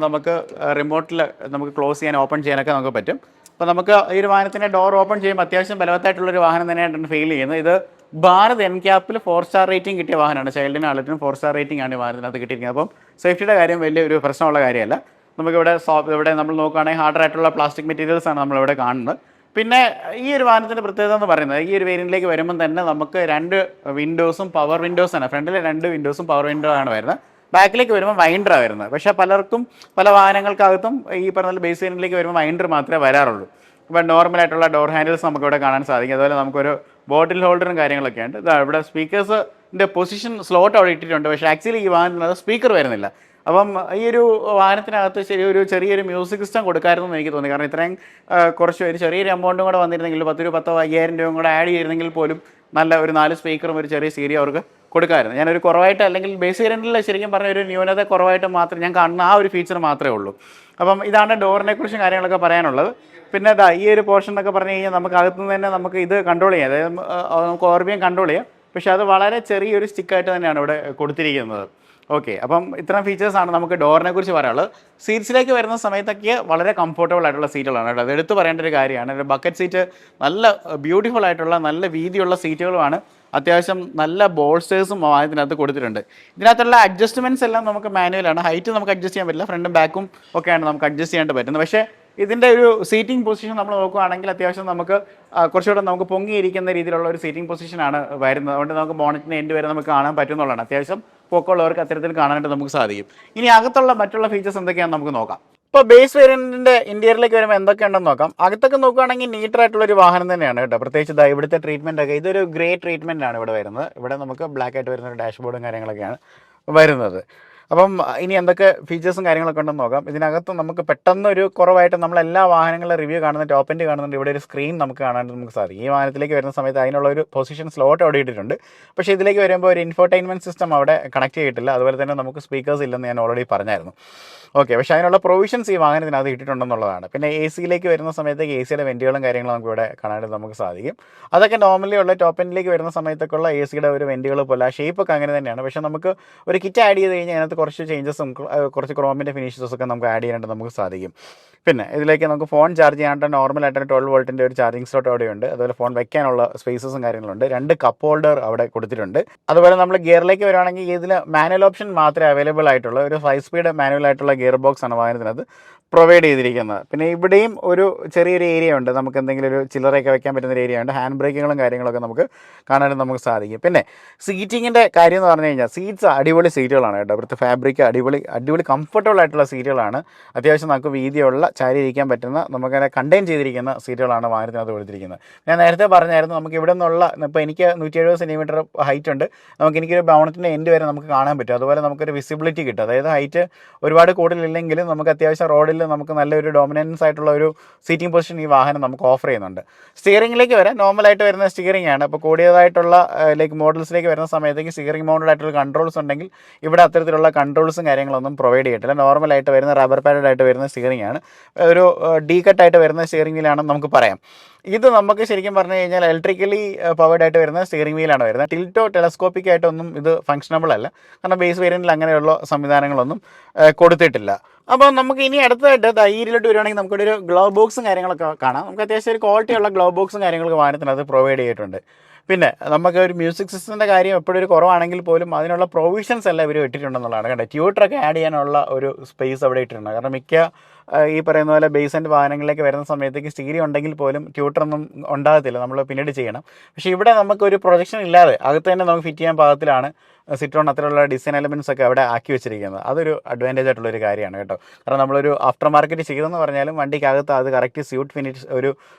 നമുക്ക് റിമോട്ടിൽ നമുക്ക് ക്ലോസ് ചെയ്യാൻ ഓപ്പൺ ചെയ്യാനൊക്കെ നമുക്ക് പറ്റും. അപ്പോൾ നമുക്ക് ഈ ഒരു വാഹനത്തിൻ്റെ ഡോർ ഓപ്പൺ ചെയ്യുമ്പോൾ അത്യാവശ്യം ബലവത്തായിട്ടുള്ളൊരു വാഹനം തന്നെയായിട്ടാണ് ഫീൽ ചെയ്യുന്നത്. ഇത് ഭാരത് NCAP 4 സ്റ്റാർ റേറ്റിംഗ് കിട്ടിയ വാഹനമാണ്. ചൈൽഡിനും അഡൽറ്റിനും 4 സ്റ്റാർ റേറ്റിംഗ് ആണ് ഈ വാഹനത്തിനകത്ത് കിട്ടിയിരിക്കുന്നത്. അപ്പം സേഫ്റ്റിയുടെ കാര്യം വലിയൊരു പ്രശ്നമുള്ള കാര്യമല്ല. ഇവിടെ നമ്മൾ നോക്കുകയാണെങ്കിൽ ഹാർഡറായിട്ടുള്ള പ്ലാസ്റ്റിക് മെറ്റീരിയൽസ് ആണ് നമ്മളിവിടെ കാണുന്നത്. പിന്നെ ഈ ഒരു വാഹനത്തിൻ്റെ പ്രത്യേകത എന്ന് പറയുന്നത് ഈ ഒരു വേരിയൻറ്റിലേക്ക് വരുമ്പം തന്നെ നമുക്ക് 2 വിൻഡോസും പവർ വിൻഡോസാണ്. ഫ്രണ്ടിലെ 2 വിൻഡോസും പവർ വിൻഡോ ആണ് വരുന്നത്. ബാക്കിലേക്ക് വരുമ്പോൾ വൈൻഡറാണ് വരുന്നത്. പക്ഷേ പല വാഹനങ്ങൾക്കകത്തും ഈ പറഞ്ഞ ബേസ് വേരിയൻറ്റിലേക്ക് വരുമ്പോൾ വൈൻഡർ മാത്രമേ വരാറുള്ളൂ. ഇപ്പോൾ നോർമലായിട്ടുള്ള ഡോർ ഹാൻഡിൽസ് നമുക്കിവിടെ കാണാൻ സാധിക്കും. അതുപോലെ നമുക്കൊരു ബോട്ടിൽ ഹോൾഡറും കാര്യങ്ങളൊക്കെ ഉണ്ട്. ഇവിടെ സ്പീക്കേഴ്സിൻ്റെ പൊസിഷൻ സ്ലോട്ട് അവിടെ ഇട്ടിട്ടുണ്ട്. പക്ഷേ ആക്ച്വലി ഈ വാഹനത്തിനകത്ത് സ്പീക്കർ വരുന്നില്ല. അപ്പം ഈ ഒരു വാഹനത്തിനകത്ത് ചെറിയൊരു മ്യൂസിക് സിസ്റ്റം കൊടുക്കാമായിരുന്നു എന്ന് എനിക്ക് തോന്നി. കാരണം ഇത്രയും ചെറിയൊരു എമൗണ്ടും കൂടെ വന്നിരുന്നെങ്കിൽ 10 രൂപ 5,000 രൂപയും കൂടെ ആഡ് ചെയ്തിരുന്നെങ്കിൽ പോലും നല്ല ഒരു 4 സ്പീക്കറും ഒരു ചെറിയ സ്റ്റീരിയോ അവർക്ക് കൊടുക്കാമായിരുന്നു. ഞാനൊരു കുറവായിട്ട്, അല്ലെങ്കിൽ ബേസ് വേരിയൻറ്റിൽ ശരിക്കും പറഞ്ഞ ഒരു ന്യൂനത കുറവായിട്ട് മാത്രം ഞാൻ കാണുന്ന ആ ഒരു ഫീച്ചർ മാത്രമേ ഉള്ളൂ. അപ്പം ഇതാണ് ഡോറിനെ കുറിച്ചും കാര്യങ്ങളൊക്കെ പറയാനുള്ളത്. പിന്നെ ഈ ഒരു പോർഷൻ എന്നൊക്കെ പറഞ്ഞു കഴിഞ്ഞാൽ നമുക്ക് അകത്തുനിന്ന് തന്നെ നമുക്ക് ഇത് കൺട്രോൾ ചെയ്യാം. അതായത് നമുക്ക് ഓർബിയം കൺട്രോൾ ചെയ്യാം. പക്ഷേ അത് വളരെ ചെറിയൊരു സ്റ്റിക്കായിട്ട് തന്നെയാണ് ഇവിടെ കൊടുത്തിരിക്കുന്നത്. ഓക്കെ, അപ്പം ഇത്തരം ഫീച്ചേഴ്സാണ് നമുക്ക് ഡോറിനെ കുറിച്ച് പറയാനുള്ളത്. സീറ്റ്സിലേക്ക് വരുന്ന സമയത്തൊക്കെ വളരെ കംഫർട്ടബിൾ ആയിട്ടുള്ള സീറ്റുകളാണ് കേട്ടോ. അത് എടുത്ത് പറയേണ്ട ഒരു കാര്യമാണ്. ഒരു ബക്കറ്റ് സീറ്റ് നല്ല ബ്യൂട്ടിഫുൾ ആയിട്ടുള്ള നല്ല വീതിയുള്ള സീറ്റുകളുമാണ്. അത്യാവശ്യം നല്ല ബോൾസ്റ്റേഴ്സും ഇതിനകത്ത് കൊടുത്തിട്ടുണ്ട്. ഇതിനകത്തുള്ള അഡ്ജസ്റ്റ്മെൻറ്റ്സ് എല്ലാം നമുക്ക് മാനുവലാണ്. ഹൈറ്റ് നമുക്ക് അഡ്ജസ്റ്റ് ചെയ്യാൻ പറ്റില്ല, ഫ്രണ്ടും ബാക്കും ഒക്കെയാണ് നമുക്ക് അഡ്ജസ്റ്റ് ചെയ്യാൻ പറ്റുന്നത്. പക്ഷേ ഇതിൻ്റെ ഒരു സീറ്റിംഗ് പൊസിഷൻ നമ്മൾ നോക്കുകയാണെങ്കിൽ അത്യാവശ്യം നമുക്ക് കുറച്ചുകൂടെ നമുക്ക് പൊങ്ങിയിരിക്കുന്ന രീതിയിലുള്ള ഒരു സീറ്റിംഗ് പൊസിഷനാണ് വരുന്നത്. അതുകൊണ്ട് നമുക്ക് ബോണറ്റിൻ്റെ എൻഡ് വരെ നമുക്ക് കാണാൻ പറ്റുന്നുള്ളതാണ്. അത്യാവശ്യം പൊക്കമുള്ളവർക്ക് അത്തരത്തിൽ കാണാനായിട്ട് നമുക്ക് സാധിക്കും. ഇനി അകത്തുള്ള മറ്റുള്ള ഫീച്ചേഴ്സ് എന്തൊക്കെയാണെന്ന് നമുക്ക് നോക്കാം. ഇപ്പോൾ ബേസ് വേരിയൻറ്റിൻ്റെ ഇൻറ്റീരിയറിലേക്ക് വരുമ്പോൾ എന്തൊക്കെയുണ്ടെന്ന് നോക്കാം. അകത്തൊക്കെ നോക്കുകയാണെങ്കിൽ നീറ്റായിട്ടുള്ളൊരു വാഹനം തന്നെയാണ് കേട്ടോ. പ്രത്യേകിച്ച് ഇവിടുത്തെ ട്രീറ്റ്മെൻ്റ് ഒക്കെ ഇതൊരു ഗ്രേ ട്രീറ്റ്മെൻ്റ് ആണ് ഇവിടെ വരുന്നത്. ഇവിടെ നമുക്ക് ബ്ലാക്ക് ആയിട്ട് വരുന്ന ഒരു ഡാഷ്ബോർഡും കാര്യങ്ങളൊക്കെയാണ് വരുന്നത്. അപ്പം ഇനി എന്തൊക്കെ ഫീച്ചേഴ്സും കാര്യങ്ങളൊക്കെ ഉണ്ടെന്ന് നോക്കാം. ഇതിനകത്ത് നമുക്ക് പെട്ടെന്നൊരു കുറവായിട്ട് നമ്മളെല്ലാ വാഹനങ്ങളുടെ റിവ്യൂ കാണുന്ന ടോപ്പ് എൻഡ് കാണുന്നുണ്ട്. ഇവിടെ ഒരു സ്ക്രീൻ നമുക്ക് കാണാനായിട്ട് നമുക്ക് സാധിക്കും. ഈ വാഹനത്തിലേക്ക് വരുന്ന സമയത്ത് അതിനുള്ള ഒരു പൊസിഷൻ സ്ലോട്ട് അവിടെ ഇട്ടിട്ടുണ്ട്. പക്ഷേ ഇതിലേക്ക് വരുമ്പോൾ ഒരു ഇൻഫോർടൈൻമെൻറ്റ് സിസ്റ്റം അവിടെ കണക്ട് ചെയ്തിട്ടില്ല. അതുപോലെ തന്നെ നമുക്ക് സ്പീക്കേഴ്സ് ഇല്ലെന്ന് ഞാൻ ഓൾറെഡി പറഞ്ഞായിരുന്നു. ഓക്കെ, പക്ഷേ അതിനുള്ള പ്രൊവിഷൻസ് ഈ വാഹനത്തിനകത്ത് ഇട്ടിട്ടുണ്ടെന്നുള്ളതാണ്. പിന്നെ എ സിയിലേക്ക് വരുന്ന സമയത്തേക്ക് എ സിയുടെ വെൻറ്റുകളും കാര്യങ്ങളും നമുക്ക് ഇവിടെ കാണാനായിട്ട് നമുക്ക് സാധിക്കും. അതൊക്കെ നോർമലി ഉള്ള ടോപ്പ് എൻഡിലേക്ക് വരുന്ന സമയത്തൊക്കെയുള്ള എ സിയുടെ ഒരു വെൻറ്റുകൾ പോലെ ആ ഷേപ്പൊക്കെ അങ്ങനെ തന്നെയാണ്. പക്ഷേ നമുക്ക് ഒരു കിറ്റ് ആഡ് ചെയ്ത് കഴിഞ്ഞാൽ അതിനകത്ത് കുറച്ച് ചേഞ്ചസും കുറച്ച് ക്രോമിൻ്റെ ഫിനിഷസൊക്കെ നമുക്ക് ആഡ് ചെയ്യാനായിട്ട് നമുക്ക് സാധിക്കും. പിന്നെ ഇതിലേക്ക് നമുക്ക് ഫോൺ ചാർജ് ചെയ്യാനായിട്ട് നോർമലായിട്ട് 12 വോൾട്ടിൻ്റെ ഒരു ചാർജിങ് സ്ലോട്ട് അവിടെയുണ്ട്. അതുപോലെ ഫോൺ വയ്ക്കാനുള്ള സ്പേസസും കാര്യങ്ങളുണ്ട്. 2 കപ്പ് ഹോൾഡർ അവിടെ കൊടുത്തിട്ടുണ്ട്. അതുപോലെ നമ്മൾ ഗിയറിലേക്ക് വരുവാണെങ്കിൽ ഇതിൽ മാനുവൽ ഓപ്ഷൻ മാത്രമേ അവൈലബിൾ ആയിട്ടുള്ള ഒരു 5 സ്പീഡ് മാനുവൽ ആയിട്ടുള്ള ഗിയർ ബോക്സ് ആണ് വാഹനത്തിനകത്ത് പ്രൊവൈഡ് ചെയ്തിരിക്കുന്നത്. പിന്നെ ഇവിടെയും ഒരു ചെറിയൊരു ഏരിയ ഉണ്ട്, നമുക്ക് എന്തെങ്കിലും ഒരു ചില്ലറയൊക്കെ വെക്കാൻ പറ്റുന്ന ഒരു ഏരിയ ഉണ്ട്. ഹാൻഡ് ബ്രേക്കുകളും കാര്യങ്ങളൊക്കെ നമുക്ക് കാണാനും നമുക്ക് സാധിക്കും. പിന്നെ സീറ്റിങ്ങിൻ്റെ കാര്യം എന്ന് പറഞ്ഞു കഴിഞ്ഞാൽ സീറ്റ്സ് അടിപൊളി സീറ്റുകളാണ് കേട്ടോ. ഇവിടുത്തെ ഫാബ്രിക് അടിപൊളി കംഫർട്ടബിൾ ആയിട്ടുള്ള സീറ്റുകളാണ്. അത്യാവശ്യം നമുക്ക് വീതിയുള്ള ചാരി ഇരിക്കാൻ പറ്റുന്ന നമുക്കതിനെ കണ്ടെയ്ൻ ചെയ്തിരിക്കുന്ന സീറ്റുകളാണ് വാഹനത്തിനകത്ത് കൊടുത്തിരിക്കുന്നത്. ഞാൻ നേരത്തെ പറഞ്ഞായിരുന്നു നമുക്ക് ഇവിടെ നിന്നുള്ള ഇപ്പോൾ എനിക്ക് 170 സെൻറ്റിമീറ്റർ ഹൈറ്റ് ഉണ്ട്. എനിക്കൊരു ബോണറ്റിൻ്റെ എൻഡ് വരെ നമുക്ക് കാണാൻ പറ്റും. അതുപോലെ നമുക്കൊരു വിസിബിലിറ്റി കിട്ടും. അതായത് ഹൈറ്റ് ഒരുപാട് കൂടുതലില്ലെങ്കിലും നമുക്ക് അത്യാവശ്യം റോഡിൽ നമുക്ക് നല്ലൊരു ഡോമിനൻസ് ആയിട്ടുള്ള ഒരു സീറ്റിംഗ് പൊസിഷൻ ഈ വാഹനം നമുക്ക് ഓഫർ ചെയ്യുന്നുണ്ട്. സ്റ്റിയറിംഗിലേക്ക് വരാൻ നോർമലായിട്ട് വരുന്ന സ്റ്റിയറിംഗ് ആണ്. അപ്പോൾ കൂടിയതായിട്ടുള്ള മോഡൽസിലേക്ക് വരുന്ന സമയത്തേക്ക് സ്റ്റിയറിംഗ് മൗണ്ടഡ് ആയിട്ടുള്ള കൺട്രോൾസ് ഉണ്ടെങ്കിൽ ഇവിടെ അത്തരത്തിലുള്ള കൺട്രോൾസും കാര്യങ്ങളൊന്നും പ്രൊവൈഡ് ചെയ്തിട്ടില്ല. നോർമലായിട്ട് വരുന്ന റബ്ബർ പാഡഡ് ആയിട്ട് വരുന്ന സ്റ്റിയറിംഗ് ആണ്. ഒരു ഡീ കട്ടായിട്ട് വരുന്ന സ്റ്റിയറിംഗ് വീലാണെന്ന് നമുക്ക് പറയാം. ഇത് നമുക്ക് ശരിക്കും പറഞ്ഞു കഴിഞ്ഞാൽ ഇലക്ട്രിക്കലി പവേർഡ് ആയിട്ട് വരുന്ന സ്റ്റിയറിംഗ് വീലാണ് വരുന്നത്. ടിൽറ്റോ ടെലസ്കോപ്പിക് ആയിട്ടൊന്നും ഇത് ഫങ്ഷനബിൾ അല്ല. കാരണം ബേസ് വേരിയൻറ്റിൽ അങ്ങനെയുള്ള സംവിധാനങ്ങളൊന്നും കൊടുത്തിട്ടില്ല. അപ്പോൾ നമുക്ക് ഇനി അടുത്തതായിട്ട് ഈ രീതിയിലോട്ട് വരുവാണെങ്കിൽ നമുക്കിവിടെ ഒരു ഗ്ലോ ബോക്സും കാര്യങ്ങളൊക്കെ കാണാം. നമുക്ക് അത്യാവശ്യം ഒരു ക്വാളിറ്റിയുള്ള ഗ്ലോ ബോക്സും കാര്യങ്ങളൊക്കെ വാഹനത്തിനകത്ത് പ്രൊവൈഡ് ചെയ്തിട്ടുണ്ട്. പിന്നെ നമുക്ക് ഒരു മ്യൂസിക് സിസ്റ്റത്തിൻ്റെ കാര്യം എപ്പോഴും ഒരു കുറവാണെങ്കിൽ പോലും അതിനുള്ള പ്രൊവിഷൻസ് എല്ലാം ഇവർ ഇട്ടിട്ടുണ്ടെന്നുള്ളതാണ് കേട്ടോ. ട്യൂട്ടറൊക്കെ ആഡ് ചെയ്യാനുള്ള ഒരു സ്പേസ് അവിടെ ഇട്ടിട്ടുണ്ട്. കാരണം മിക്ക ഈ പറയുന്ന പോലെ ബേസ് ആൻഡ് വാഹനങ്ങളിലേക്ക് വരുന്ന സമയത്തേക്ക് സ്റ്റീരിയോ ഉണ്ടെങ്കിൽ പോലും ട്യൂട്ടറൊന്നും ഉണ്ടാകത്തില്ല, നമ്മൾ പിന്നീട് ചെയ്യണം. പക്ഷേ ഇവിടെ നമുക്കൊരു പ്രൊജക്ഷൻ ഇല്ലാതെ അകത്ത് തന്നെ നമുക്ക് ഫിറ്റ് ചെയ്യാൻ പാകത്തിലാണ് സിട്രോൺ അത്തരമുള്ള ഡിസൈൻ എലമെൻറ്റ്സ് ഒക്കെ അവിടെ ആക്കി വെച്ചിരിക്കുന്നത്. അതൊരു അഡ്വാൻറ്റേജ് ആയിട്ടുള്ളൊരു കാര്യമാണ് കേട്ടോ. കാരണം നമ്മളൊരു ആഫ്റ്റർ മാർക്കറ്റ് ചെയ്തെന്ന് പറഞ്ഞാലും വണ്ടിക്കകത്ത് അത് കറക്റ്റ് സ്യൂട്ട് ഫിനിഷ് ഒരു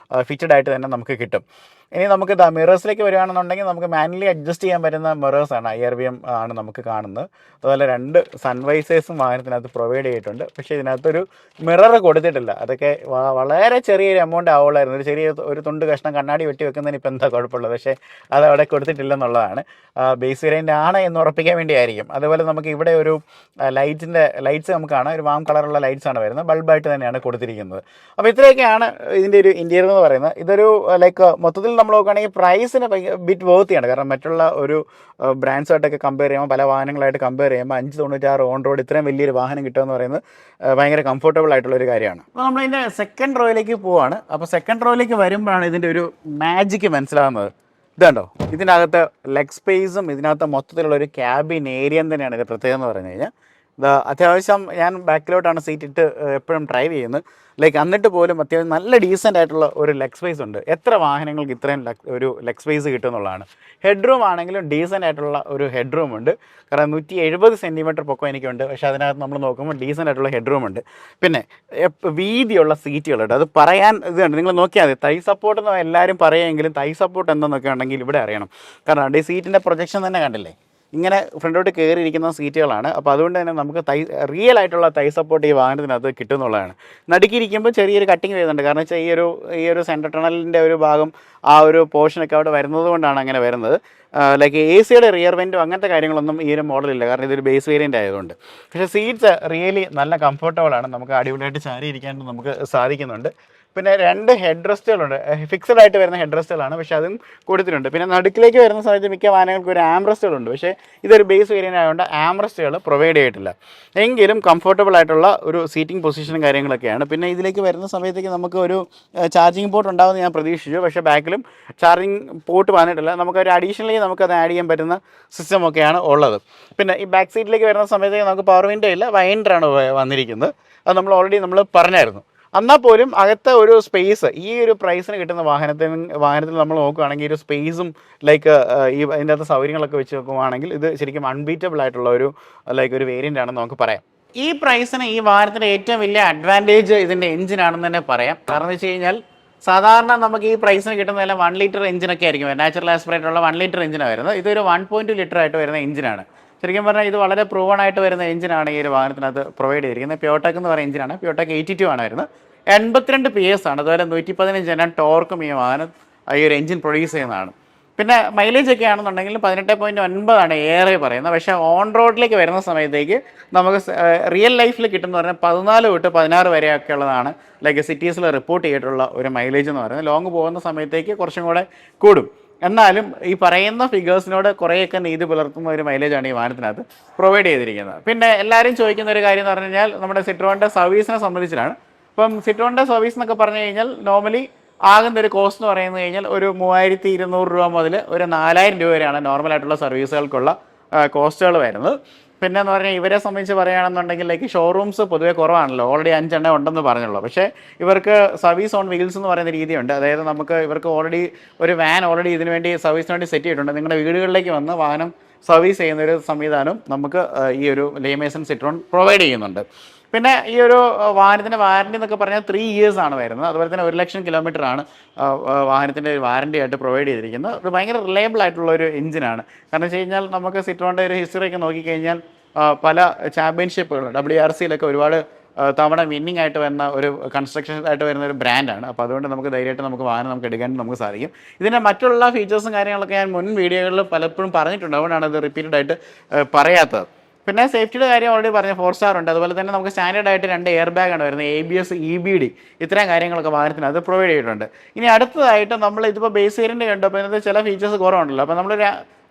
ഫിറ്റഡ് ആയിട്ട് തന്നെ നമുക്ക് കിട്ടും. ഇനി നമുക്ക് മിറേഴ്സിലേക്ക് വരികയാണെന്നുണ്ടെങ്കിൽ നമുക്ക് മാനുവലി അഡ്ജസ്റ്റ് ചെയ്യാൻ പറ്റുന്ന മിറേഴ്സാണ്, IRBM ആണ് നമുക്ക് കാണുന്നത്. അതുപോലെ 2 സൺവൈസേഴ്സും വാഹനത്തിനകത്ത് പ്രൊവൈഡ് ചെയ്തിട്ടുണ്ട്. പക്ഷേ ഇതിനകത്തൊരു മിറർ കൊടുത്തിട്ടില്ല. അതൊക്കെ വളരെ ചെറിയൊരു എമൗണ്ട് ആവുള്ളായിരുന്നു. ഒരു തുണ്ട് കഷ്ണം കണ്ണാടി വെട്ടി വെക്കുന്നതിന് ഇപ്പം എന്താ കുഴപ്പമുള്ളത്, പക്ഷേ അതവിടെ കൊടുത്തിട്ടില്ലെന്നുള്ളതാണ്. ബേസ് വേരിയൻ്റ് ആണ് എന്ന് ഉറപ്പിക്കാൻ വേണ്ടിയായിരിക്കും. അതുപോലെ നമുക്ക് ഇവിടെ ഒരു ലൈറ്റ്സ് നമുക്ക് കാണാം. ഒരു വാം കളറുള്ള ലൈറ്റ്സ് ആണ് വരുന്നത്, ബൾബായിട്ട് തന്നെയാണ് കൊടുത്തിരിക്കുന്നത്. അപ്പോൾ ഇത്രയൊക്കെയാണ് ഇതിൻ്റെ ഒരു ഇൻറ്റീരിയർ എന്ന് പറയുന്നത്. ഇതൊരു മൊത്തത്തിൽ നമ്മൾ നോക്കുകയാണെങ്കിൽ പ്രൈസിന് ബിറ്റ് വേർത്തിയാണ്. കാരണം മറ്റുള്ള ഒരു ബ്രാൻഡ്സായിട്ടൊക്കെ കമ്പയർ ചെയ്യുമ്പോൾ, പല വാഹനങ്ങളായിട്ട് കമ്പയർ ചെയ്യുമ്പോൾ 596 ഓൺ റോഡ് ഇത്രയും വലിയൊരു വാഹനം കിട്ടുക എന്ന് പറയുന്നത് ഭയങ്കര കംഫർട്ടബിൾ ആയിട്ടുള്ളൊരു കാര്യമാണ്. അപ്പോൾ നമ്മളതിൻ്റെ സെക്കൻഡ് റോയിലേക്ക് പോവാണ്. അപ്പോൾ സെക്കൻഡ് റോയിലേക്ക് വരുമ്പോഴാണ് ഇതിൻ്റെ ഒരു മാജിക്ക് മനസ്സിലാകുന്നത്. ഇതുണ്ടോ, ഇതിനകത്ത് ലെഗ് സ്പേസും ഇതിനകത്ത് മൊത്തത്തിലുള്ള ഒരു ക്യാബിൻ ഏരിയയും തന്നെയാണ് ഇത് പ്രത്യേകം എന്ന് പറഞ്ഞു കഴിഞ്ഞാൽ. അത്യാവശ്യം ഞാൻ ബാക്കിലോട്ടാണ് സീറ്റ് ഇട്ട് എപ്പോഴും ഡ്രൈവ് ചെയ്യുന്നത്. എന്നിട്ട് പോലും അത്യാവശ്യം നല്ല ഡീസൻ്റ് ആയിട്ടുള്ള ഒരു ലെഗ് സ്പേസ് ഉണ്ട്. എത്ര വാഹനങ്ങൾക്ക് ഇത്രയും ഒരു ലെഗ് സ്പേസ് കിട്ടും എന്നുള്ളതാണ്. ഹെഡ് റൂം ആണെങ്കിലും ഡീസൻ്റ് ആയിട്ടുള്ള ഒരു ഹെഡ് റൂം ഉണ്ട്. കാരണം 170 സെൻറ്റിമീറ്റർ പൊക്കം എനിക്കുണ്ട്. പക്ഷേ അതിനകത്ത് നമ്മൾ നോക്കുമ്പോൾ ഡീസൻ്റ് ആയിട്ടുള്ള ഹെഡ് റൂം ഉണ്ട്. പിന്നെ വീതിയുള്ള സീറ്റുകളുണ്ട്. അത് പറയാൻ ഇതുണ്ട്, നിങ്ങൾ നോക്കിയാൽ മതി. തൈ സപ്പോർട്ട് എന്ന് എല്ലാവരും പറയുമെങ്കിലും തൈ സപ്പോർട്ട് എന്താണെന്നൊക്കെ ഉണ്ടെങ്കിൽ ഇവിടെ അറിയണം. കാരണം ഈ സീറ്റിൻ്റെ പ്രൊജക്ഷൻ തന്നെ കണ്ടില്ലേ, ഇങ്ങനെ ഫ്രണ്ടോട്ട് കയറിയിരിക്കുന്ന സീറ്റുകളാണ്. അപ്പോൾ അതുകൊണ്ട് തന്നെ നമുക്ക് റിയൽ ആയിട്ടുള്ള തൈ സപ്പോർട്ട് ഈ വാഹനത്തിനകത്ത് കിട്ടുമെന്നുള്ളതാണ്. നടുക്കിയിരിക്കുമ്പോൾ ചെറിയൊരു കട്ടിങ് വരുന്നുണ്ട്. കാരണം വെച്ചാൽ ഈ ഒരു സെൻറ്റർ ടണലിൻ്റെ ഒരു ഭാഗം, ആ ഒരു പോർഷനൊക്കെ അവിടെ വരുന്നത് കൊണ്ടാണ് അങ്ങനെ വരുന്നത്. AC-യുടെ റിയർ വെൻറ്റും അങ്ങനത്തെ കാര്യങ്ങളൊന്നും ഈ ഒരു മോഡലില്ല. കാരണം ഇതൊരു ബേസ് വേരിയൻ്റ് ആയതുകൊണ്ട്. പക്ഷേ സീറ്റ്സ് റിയലി നല്ല കംഫർട്ടബിളാണ്. നമുക്ക് അടിപൊളിയായിട്ട് ചാരി ഇരിക്കാനായിട്ട് നമുക്ക് സാധിക്കുന്നുണ്ട്. പിന്നെ 2 ഹെഡ് റെസ്റ്റുകളുണ്ട്. ഫിക്സഡ് ആയിട്ട് വരുന്ന ഹെഡ് റെസ്റ്റുകളാണ്, പക്ഷേ അതും കൊടുത്തിട്ടുണ്ട്. പിന്നെ നടുക്കിലേക്ക് വരുന്ന സമയത്ത് മിക്ക വാഹനങ്ങൾക്ക് ഒരു ആംറെസ്റ്റുകളുണ്ട്, പക്ഷേ ഇതൊരു ബേസ് വേരിയൻ്റ് ആയതുകൊണ്ട് ആംറെസ്റ്റുകൾ പ്രൊവൈഡ് ചെയ്തിട്ടില്ല. എങ്കിലും കംഫർട്ടബിൾ ആയിട്ടുള്ള ഒരു സീറ്റിംഗ് പൊസിഷനും കാര്യങ്ങളൊക്കെയാണ്. പിന്നെ ഇതിലേക്ക് വരുന്ന സമയത്തേക്ക് നമുക്ക് ഒരു ചാർജിങ് പോർട്ട് ഉണ്ടാകുമെന്ന് ഞാൻ പ്രതീക്ഷിച്ചു, പക്ഷേ ബാക്കിലും ചാർജിങ് പോർട്ട് വന്നിട്ടില്ല. നമുക്കൊരു അഡീഷണലി നമുക്കത് ആഡ് ചെയ്യാൻ പറ്റുന്ന സിസ്റ്റമൊക്കെയാണ് ഉള്ളത്. പിന്നെ ഈ ബാക്ക് സീറ്റിലേക്ക് വരുന്ന സമയത്തേക്ക് നമുക്ക് പവർ വിൻഡോ ഇല്ല, വൈൻഡറാണ് വന്നിരിക്കുന്നത്. അത് നമ്മൾ ഓൾറെഡി പറഞ്ഞായിരുന്നു. എന്നാൽ പോലും അകത്തെ ഒരു സ്പേസ് ഈ ഒരു പ്രൈസിന് കിട്ടുന്ന വാഹനത്തിൽ നമ്മൾ നോക്കുകയാണെങ്കിൽ ഒരു സ്പേസും ലൈക്ക് ഈ അതിൻ്റെ അകത്ത് സൗകര്യങ്ങളൊക്കെ വെച്ച് നോക്കുകയാണെങ്കിൽ ഇത് ശരിക്കും അൺബീറ്റബിൾ ആയിട്ടുള്ള ഒരു ഒരു വേരിയൻ്റ് ആണെന്ന് നമുക്ക് പറയാം. ഈ പ്രൈസിന് ഈ വാഹനത്തിൻ്റെ ഏറ്റവും വലിയ അഡ്വാൻറ്റേജ് ഇതിൻ്റെ എഞ്ചിനാണെന്ന് തന്നെ പറയാം. കാരണം എന്ന് വെച്ച് കഴിഞ്ഞാൽ സാധാരണ നമുക്ക് ഈ പ്രൈസിന് കിട്ടുന്നതെല്ലാം 1 ലിറ്റർ എഞ്ചിനൊക്കെ ആയിരിക്കും, നാച്ചുറൽ ആസ്പിറേറ്റഡ് ഉള്ള 1 ലിറ്റർ എഞ്ചിനാണ് വരുന്നത്. ഇതൊരു 1.2 ലിറ്റർ ആയിട്ട് വരുന്ന എഞ്ചിനാണ്. ശരിക്കും പറഞ്ഞാൽ ഇത് വളരെ പ്രൂവൺ ആയിട്ട് വരുന്ന എഞ്ചിനാണ് ഈ ഒരു വാഹനത്തിനകത്ത് പ്രൊവൈഡ് ചെയ്തിരിക്കുന്നത്. പ്യോടെക് എന്ന് പറയുന്ന എഞ്ചിനാണ്. പ്യോടെക് 82 ആണ് വരുന്നത്. 82 PS ആണ്. അതുപോലെ 115 എണ്ണം ടോർക്കും ഈ വാഹനം ഈ ഒരു എഞ്ചിൻ പ്രൊഡ്യൂസ് ചെയ്യുന്നതാണ്. പിന്നെ മൈലേജ് ഒക്കെ ആണെന്നുണ്ടെങ്കിൽ 18.9 ആണ് ഏറെ പറയുന്നത്. പക്ഷേ ഓൺ റോഡിലേക്ക് വരുന്ന സമയത്തേക്ക് നമുക്ക് റിയൽ ലൈഫിൽ കിട്ടുമെന്ന് പറഞ്ഞാൽ 14 തൊട്ട് 16 വരെയൊക്കെ ഉള്ളതാണ് സിറ്റീസിൽ റിപ്പോർട്ട് ചെയ്തിട്ടുള്ള ഒരു മൈലേജ് എന്ന് പറയുന്നത്. ലോങ് പോകുന്ന സമയത്തേക്ക് കുറച്ചും കൂടെ കൂടും. എന്നാലും ഈ പറയുന്ന ഫിഗേഴ്സിനോട് കുറേയൊക്കെ നീതി പുലർത്തുന്ന ഒരു മൈലേജാണ് ഈ വാഹനത്തിനകത്ത് പ്രൊവൈഡ് ചെയ്തിരിക്കുന്നത്. പിന്നെ എല്ലാവരും ചോദിക്കുന്ന ഒരു കാര്യം എന്ന് പറഞ്ഞു കഴിഞ്ഞാൽ നമ്മുടെ സിട്രോണിൻ്റെ സർവീസിനെ സംബന്ധിച്ചിട്ടാണ്. ഇപ്പം സിട്രോണിൻ്റെ സർവീസ് എന്നൊക്കെ പറഞ്ഞു കഴിഞ്ഞാൽ നോർമലി ആകുന്ന ഒരു കോസ്റ്റ് എന്ന് പറയുന്നത് കഴിഞ്ഞാൽ ഒരു 3200 രൂപ മുതൽ ഒരു 4000 രൂപ വരെയാണ് നോർമലായിട്ടുള്ള സർവീസുകൾക്കുള്ള കോസ്റ്റുകൾ വരുന്നത്. പിന്നെ എന്ന് പറഞ്ഞാൽ ഇവരെ സംബന്ധിച്ച് പറയുകയാണെന്നുണ്ടെങ്കിൽ ഷോറൂംസ് പൊതുവെ കുറവാണല്ലോ, ഓൾറെഡി 5 എണ്ണം ഉണ്ടെന്ന് പറഞ്ഞുള്ളൂ. പക്ഷേ ഇവർക്ക് സർവീസ് ഓൺ വീൽസ് എന്ന് പറയുന്ന രീതിയുണ്ട്. അതായത് ഇവർക്ക് ഓൾറെഡി ഒരു വാൻ ഓൾറെഡി ഇതിനു വേണ്ടി സർവീസിന് വേണ്ടി സെറ്റ് ചെയ്തിട്ടുണ്ട്. നിങ്ങളുടെ വീടുകളിലേക്ക് വന്ന് വാഹനം സർവീസ് ചെയ്യുന്നൊരു സംവിധാനം നമുക്ക് ഈ ഒരു ലേമേസൺ സിട്രോൺ പ്രൊവൈഡ് ചെയ്യുന്നുണ്ട്. പിന്നെ ഈ ഒരു വാഹനത്തിൻ്റെ വാറൻറ്റി എന്നൊക്കെ പറഞ്ഞാൽ 3 years ആണ് വരുന്നത്. അതുപോലെ തന്നെ 1,00,000 കിലോമീറ്ററാണ് വാഹനത്തിൻ്റെ വാറൻറ്റി ആയിട്ട് പ്രൊവൈഡ് ചെയ്തിരിക്കുന്നത്. അത് ഭയങ്കര റിലയബിൾ ആയിട്ടുള്ള ഒരു എഞ്ചിനാണ്. കാരണം വെച്ച് കഴിഞ്ഞാൽ നമുക്ക് സിട്രോണിൻ്റെ ഒരു ഹിസ്റ്ററിയൊക്കെ നോക്കിക്കഴിഞ്ഞാൽ പല ചാമ്പ്യൻഷിപ്പുകൾ WRCയിലൊക്കെ ഒരുപാട് തവണ വിന്നിങ് ആയിട്ട് വരുന്ന ഒരു കൺസ്ട്രക്ഷൻ ആയിട്ട് വരുന്ന ഒരു ബ്രാൻഡാണ്. അപ്പോൾ അതുകൊണ്ട് നമുക്ക് ധൈര്യമായിട്ട് വാഹനം എടുക്കാൻ നമുക്ക് സാധിക്കും. ഇതിൻ്റെ മറ്റുള്ള ഫീച്ചേഴ്സും കാര്യങ്ങളൊക്കെ ഞാൻ മുൻ വീഡിയോകളിൽ പലപ്പോഴും പറഞ്ഞിട്ടുണ്ട്, അതുകൊണ്ടാണ് അത് റിപ്പീറ്റഡ് ആയിട്ട് പറയാത്തത്. പിന്നെ സേഫ്റ്റിയുടെ കാര്യം ഓൾറെഡി പറഞ്ഞ 4 സ്റ്റാർ ഉണ്ട്. അതുപോലെ തന്നെ നമുക്ക് സ്റ്റാൻഡേർഡ് ആയിട്ട് 2 എയർ ബാഗാണ് വരുന്നത്. ABS EBD ഇത്രയും കാര്യങ്ങളൊക്കെ വാഹനത്തിന് അത് പ്രൊവൈഡ് ചെയ്തിട്ടുണ്ട്. ഇനി അടുത്തതായിട്ട് നമ്മൾ ഇതിപ്പോൾ ബേസ് വേരിയൻ്റ് കണ്ടു. അപ്പോൾ ഇതിനകത്ത് ചില ഫീച്ചേഴ്സ് കുറവുണ്ടല്ലോ. അപ്പോൾ നമ്മൾ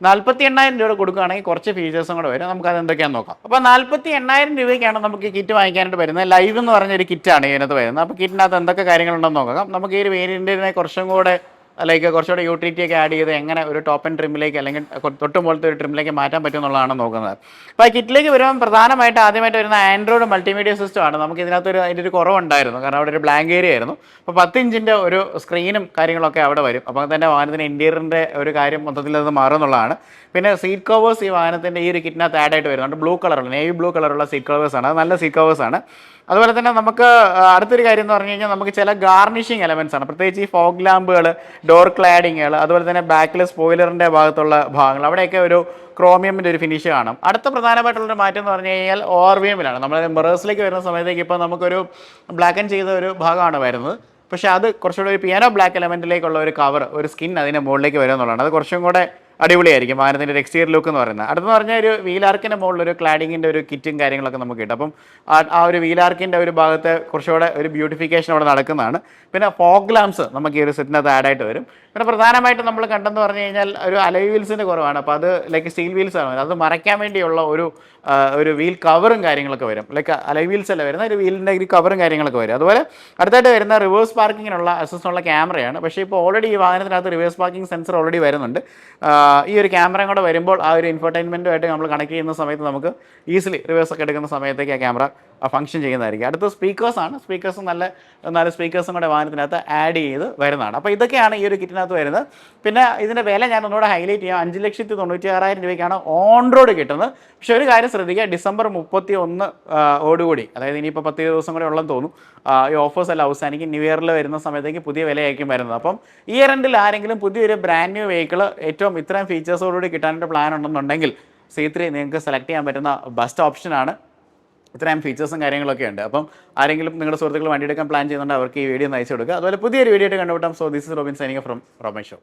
48,000 രൂപ കൊടുക്കുകയാണെങ്കിൽ കുറച്ച് ഫീച്ചേഴ്സും കൂടെ വരും. നമുക്ക് അത് എന്തൊക്കെയാണെന്ന് നോക്കാം. അപ്പോൾ 48,000 രൂപയ്ക്കാണ് നമുക്ക് കിറ്റ് വാങ്ങിക്കാനായിട്ട് വരുന്നത്. ലൈവ് എന്ന് പറഞ്ഞൊരു കിറ്റാണ് ഇതിനകത്ത് വരുന്നത്. അപ്പോൾ കിറ്റിനകത്ത് എന്തൊക്കെ കാര്യങ്ങളുണ്ടെന്ന് നോക്കാം. നമുക്ക് ഈ ഒരു വേരിയൻറ്റിനെ കുറച്ചും കൂടെ കുറച്ചുകൂടെ യൂട്ടിലിറ്റി ഒക്കെ ആഡ് ചെയ്ത് എങ്ങനെ ഒരു ടോപ്പ് ആൻഡ് ട്രിമ്മിലേക്ക് അല്ലെങ്കിൽ തൊട്ട് മുകളിലത്തെ ഒരു ട്രിമ്മിലേക്ക് മാറ്റാൻ പറ്റും എന്നുള്ളതാണ് നോക്കുന്നത്. അപ്പോൾ ആ കിറ്റിലേക്ക് വരുമ്പോൾ പ്രധാനമായിട്ട് ആദ്യമായിട്ട് വരുന്ന ആൻഡ്രോയിഡ് മൾട്ടിമീഡിയ സിസ്റ്റമാണ്. നമുക്ക് ഇതിനകത്ത് അതിൻ്റെ ഒരു കുറവുണ്ടായിരുന്നു, കാരണം അവിടെ ഒരു ബ്ലാങ്ക് ഏരിയ ആയിരുന്നു. അപ്പോൾ 10 ഇഞ്ചിൻ്റെ ഒരു സ്ക്രീനും കാര്യങ്ങളൊക്കെ അവിടെ വരും. അപ്പോൾ തന്നെ വാഹനത്തിൻ്റെ ഇൻറ്റീരിയറിൻ്റെ ഒരു കാര്യം മൊത്തത്തിൽ അത് മാറുമെന്നുള്ളതാണ്. പിന്നെ സീറ്റ് കവേഴ്സ് ഈ വാഹനത്തിൻ്റെ ഈ ഒരു കിറ്റിനകത്ത് ആഡ് ആയിട്ട് വരുന്നുണ്ട്. ബ്ലൂ കളറുള്ള നേവി ബ്ലൂ കളറുള്ള സീറ്റ് കവേഴ്സാണ്. അത് നല്ല സീറ്റ് കവേഴ്സാണ്. അതുപോലെ തന്നെ നമുക്ക് അടുത്തൊരു കാര്യം എന്ന് പറഞ്ഞു കഴിഞ്ഞാൽ നമുക്ക് ചില ഗാർണിഷിങ് എലമെൻറ്റ്സ് ആണ്, പ്രത്യേകിച്ച് ഈ ഫോഗ് ലാമ്പുകൾ, ഡോർ ക്ലാഡിങ്ങുകൾ, അതുപോലെ തന്നെ ബാക്കിൽ സ്പോയിലറിൻ്റെ ഭാഗത്തുള്ള ഭാഗങ്ങൾ, അവിടെയൊക്കെ ഒരു ക്രോമിയമിൻ്റെ ഒരു ഫിനിഷ് കാണും. അടുത്ത പ്രധാനമായിട്ടുള്ളൊരു മാറ്റം എന്ന് പറഞ്ഞു കഴിഞ്ഞാൽ ORVM-ലാണ്. നമ്മൾ മിറേഴ്സിലേക്ക് വരുന്ന സമയത്തേക്ക് ഇപ്പോൾ നമുക്കൊരു ബ്ലാക്ക് ചെയ്ത ഒരു ഭാഗമാണ് വരുന്നത്. പക്ഷേ അത് കുറച്ചുകൂടി ഒരു പിയാനോ ബ്ലാക്ക് എലമെൻറ്റിലേക്കുള്ള ഒരു കവർ, ഒരു സ്കിൻ അതിൻ്റെ മുകളിലേക്ക് വരും എന്നുള്ളതാണ്. അത് കുറച്ചും കൂടെ അടിപൊളിയായിരിക്കും വാഹനത്തിൻ്റെ ഒരു എക്സ്റ്റീരിയർ ലുക്ക് എന്ന് പറയുന്നത്. അടുത്തെന്ന് പറഞ്ഞാൽ ഒരു വീലാർക്കിൻ്റെ മുകളിലൊരു ക്ലാഡിങ്ങിൻ്റെ ഒരു കിറ്റും കാര്യങ്ങളൊക്കെ നമുക്ക് കിട്ടും. അപ്പം ആ ഒരു വീലാർക്കിൻ്റെ ഒരു ഭാഗത്ത് കുറച്ചുകൂടെ ഒരു ബ്യൂട്ടിഫിക്കേഷൻ അവിടെ നടക്കുന്നതാണ്. പിന്നെ ഫോഗ് ലാംപ്സ് നമുക്ക് ഈ ഒരു സെറ്റിനകത്ത് ആഡ് ആയിട്ട് വരും. പിന്നെ പ്രധാനമായിട്ടും നമ്മൾ കണ്ടെന്ന് പറഞ്ഞു കഴിഞ്ഞാൽ ഒരു അലോയ് വീൽസിൻ്റെ കുറവാണ്. അപ്പോൾ അത് സ്റ്റീൽ വീൽസ് ആണ്. അത് മറയ്ക്കാൻ വേണ്ടിയുള്ള ഒരു വീൽ കവറും കാര്യങ്ങളൊക്കെ വരും. അലോയ് വീൽസ് അല്ല വരുന്ന ഒരു വീലിൻ്റെ ഒരു കവറും കാര്യങ്ങളൊക്കെ വരും. അതുപോലെ അടുത്തായിട്ട് വരുന്ന റിവേഴ്സ് പാർക്കിങ്ങിനുള്ള അസിസ്റ്റുള്ള ക്യാമറയാണ്. പക്ഷേ ഇപ്പോൾ ഓൾറെഡി ഈ വാഹനത്തിനകത്ത് റിവേഴ്സ് പാർക്കിംഗ് സെൻസർ ഓൾറെഡി വരുന്നുണ്ട്. ഈ ഒരു ക്യാമറയും കൂടെ വരുമ്പോൾ ആ ഒരു ഇൻഫർടൈൻമെൻറ്റുമായിട്ട് നമ്മൾ കണക്ട് ചെയ്യുന്ന സമയത്ത് നമുക്ക് ഈസിലി റിവേഴ്സൊക്കെ എടുക്കുന്ന സമയത്തേക്ക് ആ ക്യാമറ ഫംഗ്ഷൻ ചെയ്യുന്നതായിരിക്കും. അടുത്ത സ്പീക്കേഴ്സാണ്. സ്പീക്കേഴ്സും നല്ല സ്പീക്കേഴ്സും കൂടെ വാഹനത്തിനകത്ത് ആഡ് ചെയ്ത് വരുന്നതാണ്. അപ്പോൾ ഇതൊക്കെയാണ് ഈ ഒരു കിറ്റിനകത്ത് വരുന്നത്. പിന്നെ ഇതിൻ്റെ വില ഞാൻ ഒന്നുകൂടെ ഹൈലൈറ്റ് ചെയ്യാം. 5,96,000 രൂപയ്ക്കാണ് ഓൺ റോഡ് കിട്ടുന്നത്. പക്ഷേ ഒരു കാര്യം ശ്രദ്ധിക്കുക, ഡിസംബർ 31 ഓടുകൂടി, അതായത് ഇനിയിപ്പോൾ 10 ദിവസം കൂടെ ഉള്ളെന്ന് തോന്നുന്നു, ഈ ഓഫേഴ്സ് എല്ലാം അവസാനിക്കും. ന്യൂ ഇയറിൽ വരുന്ന സമയത്തേക്ക് പുതിയ വിലയായിരിക്കും വരുന്നത്. അപ്പം ഈ ഇയറിൽ ആരെങ്കിലും പുതിയൊരു ബ്രാൻഡ് ന്യൂ വെഹിക്കിൾ ഏറ്റവും ഇത്രയും ഫീച്ചേഴ്സോടുകൂടി കിട്ടാനായിട്ട് പ്ലാൻ ഉണ്ടെന്നുണ്ടെങ്കിൽ C3 നിങ്ങൾക്ക് സെലക്ട് ചെയ്യാൻ പറ്റുന്ന ബെസ്റ്റ് ഓപ്ഷനാണ്. ഇത്രയും ഫീച്ചേഴ്സും കാര്യങ്ങളൊക്കെ ഉണ്ട്. അപ്പം ആരെങ്കിലും നിങ്ങളുടെ സുഹൃത്തുക്കൾ വണ്ടി എടുക്കാൻ പ്ലാൻ ചെയ്യുന്നുണ്ട്, അവർക്ക് ഈ വീഡിയോ ഒന്ന് അയച്ചു കൊടുക്കുക. അതുപോലെ പുതിയൊരു വീഡിയോ ആയിട്ട് കണ്ടുപിട്ടാം. So this is Robin signing from Robin show.